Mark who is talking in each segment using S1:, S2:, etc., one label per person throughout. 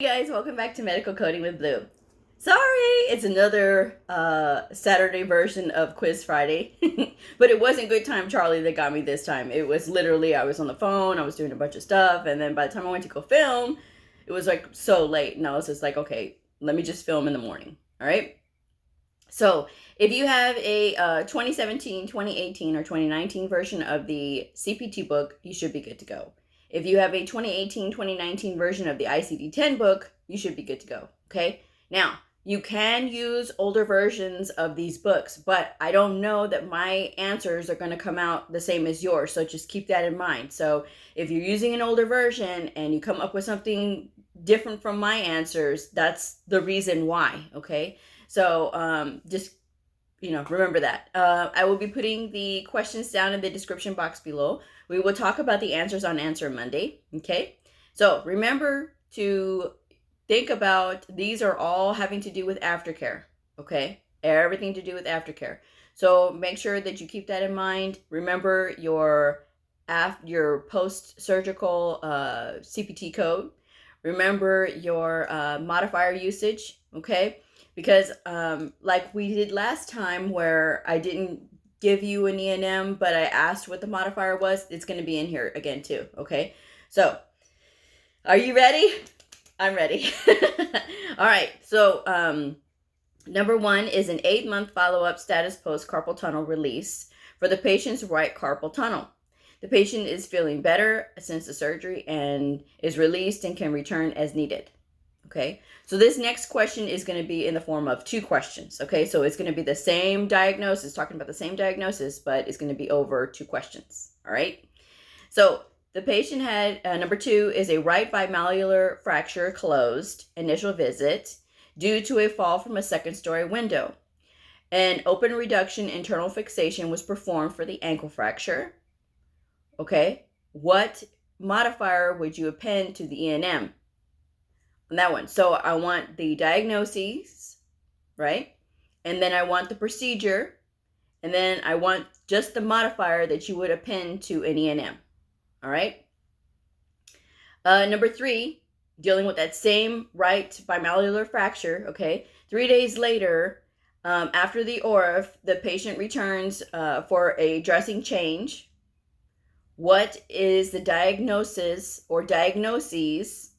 S1: Hey guys, welcome back to Medical Coding with Blue. Sorry, it's another Saturday version of Quiz Friday. But it wasn't Good Time Charlie that got me this time. It was literally, I was on the phone, I was doing a bunch of stuff, and then by the time I went to go film, it was like so late, and I was just like, okay, let me just film in the morning, all right? So if you have a 2017, 2018, or 2019 version of the CPT book, you should be good to go. If you have a 2018, 2019 version of the ICD-10 book, you should be good to go, okay? Now, you can use older versions of these books, but I don't know that my answers are going to come out the same as yours, so just keep that in mind. So if you're using an older version and you come up with something different from my answers, that's the reason why, okay? So just, remember that. I will be putting the questions down in the description box below. We will talk about the answers on Answer Monday, okay? So remember to think about, these are all having to do with aftercare, okay? Everything to do with aftercare. So make sure that you keep that in mind. Remember your post-surgical CPT code. Remember your modifier usage, okay? Because like we did last time where I didn't give you an E&M, but I asked what the modifier was, it's going to be in here again too, okay? So, are you ready? I'm ready. All right, so number 1 is an 8-month follow-up status post carpal tunnel release for the patient's right carpal tunnel. The patient is feeling better since the surgery and is released and can return as needed. Okay, so this next question is going to be in the form of 2 questions. Okay, so it's going to be the same diagnosis, talking about the same diagnosis, but it's going to be over 2 questions. All right, so the patient had, number 2 is a right bimalleolar fracture closed, initial visit, due to a fall from a 2nd-story window. An open reduction internal fixation was performed for the ankle fracture. Okay, what modifier would you append to the E&M? On that one. So I want the diagnoses, right? And then I want the procedure. And then I want just the modifier that you would append to an E&M. All right. Number 3, dealing with that same right bimalleolar fracture. Okay. 3 days later, after the ORF, the patient returns for a dressing change. What is the diagnosis or diagnoses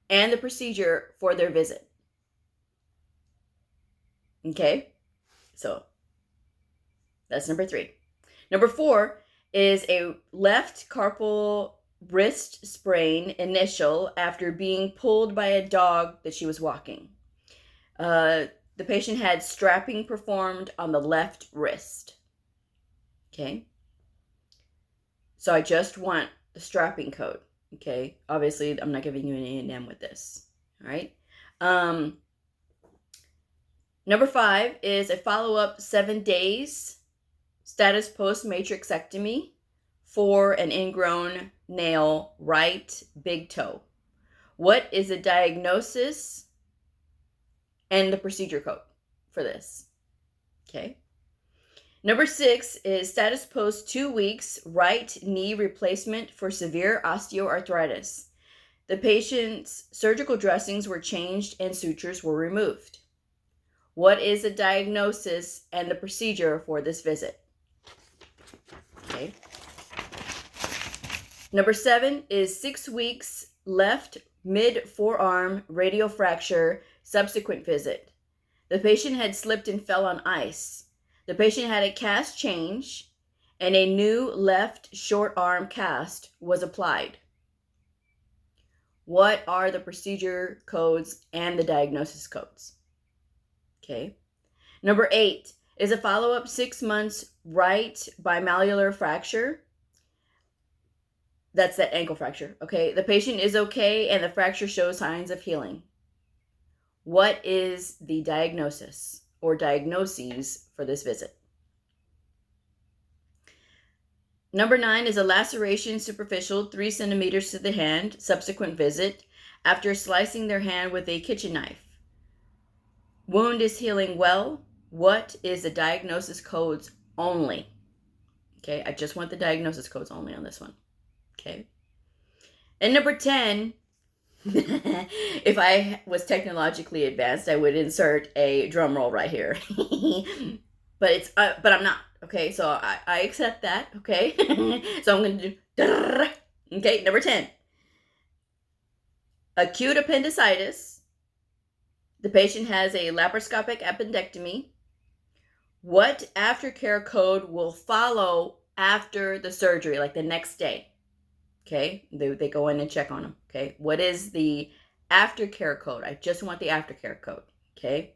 S1: and the procedure for their visit? Okay, so that's number 3. Number 4 is a left carpal wrist sprain initial after being pulled by a dog that she was walking. The patient had strapping performed on the left wrist. Okay, so I just want the strapping code. Okay, obviously I'm not giving you an E&M with this. All right. Number 5 is a follow-up 7 days status post-matrixectomy for an ingrown nail right big toe. What is the diagnosis and the procedure code for this? Okay. Number 6 is status post 2 weeks right knee replacement for severe osteoarthritis. The patient's surgical dressings were changed and sutures were removed. What is the diagnosis and the procedure for this visit? Okay. Number 7 is 6 weeks left mid forearm radial fracture subsequent visit. The patient had slipped and fell on ice. The patient had a cast change and a new left short arm cast was applied. What are the procedure codes and the diagnosis codes? Okay. Number 8 is a follow-up 6 months right bimalleolar fracture. That's that ankle fracture. Okay. The patient is okay and the fracture shows signs of healing. What is the diagnosis or diagnoses for this visit? Number 9 is a laceration superficial 3 centimeters to the hand, subsequent visit, after slicing their hand with a kitchen knife. Wound is healing well. What is the diagnosis codes only? Okay, I just want the diagnosis codes only on this one. Okay. And number 10 If I was technologically advanced, I would insert a drum roll right here. But I'm not. Okay, so I accept that. Okay, so I'm gonna do. Okay, number 10. Acute appendicitis. The patient has a laparoscopic appendectomy. What aftercare code will follow after the surgery, like the next day? Okay, they go in and check on them. Okay, what is the aftercare code? I just want the aftercare code. Okay,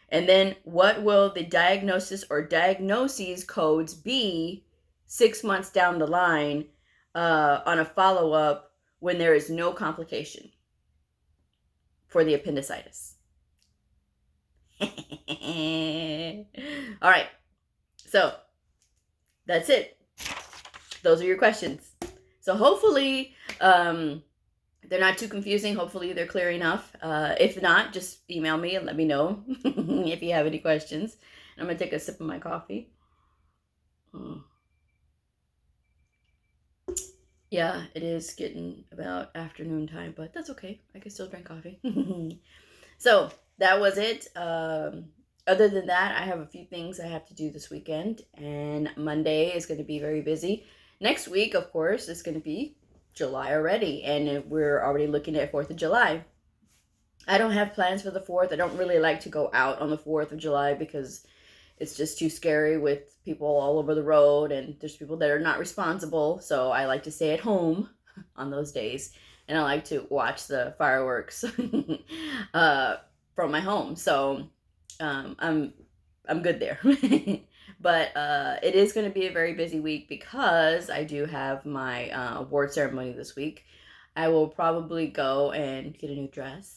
S1: and then what will the diagnosis or diagnoses codes be 6 months down the line on a follow-up when there is no complication for the appendicitis? All right, so that's it. Those are your questions. So hopefully they're not too confusing. Hopefully they're clear enough. If not, just email me and let me know if you have any questions. I'm going to take a sip of my coffee. Yeah, it is getting about afternoon time, but that's okay. I can still drink coffee. So that was it. Other than that, I have a few things I have to do this weekend, and Monday is going to be very busy. Next week, of course, is going to be July already, and we're already looking at 4th of July. I don't have plans for the 4th. I don't really like to go out on the 4th of July because it's just too scary with people all over the road, and there's people that are not responsible. So I like to stay at home on those days, and I like to watch the fireworks from my home. So I'm good there. But it is going to be a very busy week because I do have my award ceremony this week. I will probably go and get a new dress.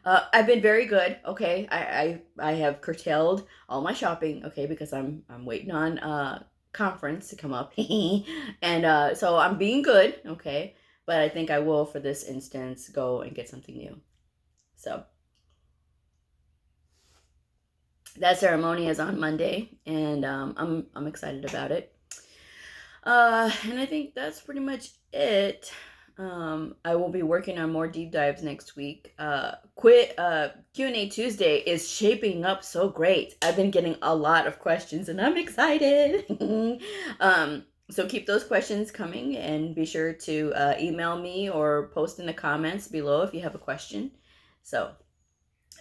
S1: I've been very good. Okay, I have curtailed all my shopping. Okay, because I'm waiting on conference to come up, and so I'm being good. Okay, but I think I will for this instance go and get something new. So that ceremony is on Monday, and I'm excited about it. And I think that's pretty much it. I will be working on more deep dives next week. Q&A Tuesday is shaping up so great. I've been getting a lot of questions, and I'm excited. So keep those questions coming, and be sure to email me or post in the comments below if you have a question. So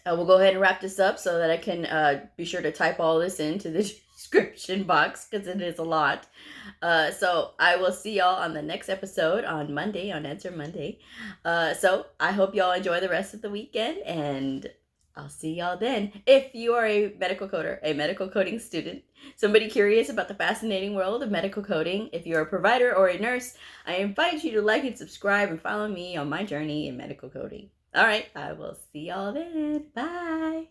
S1: we'll go ahead and wrap this up so that I can be sure to type all this into the description box because it is a lot. So I will see y'all on the next episode on Monday, on Answer Monday. So I hope y'all enjoy the rest of the weekend, and I'll see y'all then. If you are a medical coder, a medical coding student, somebody curious about the fascinating world of medical coding, if you're a provider or a nurse, I invite you to like and subscribe and follow me on my journey in medical coding. All right, I will see y'all then. Bye.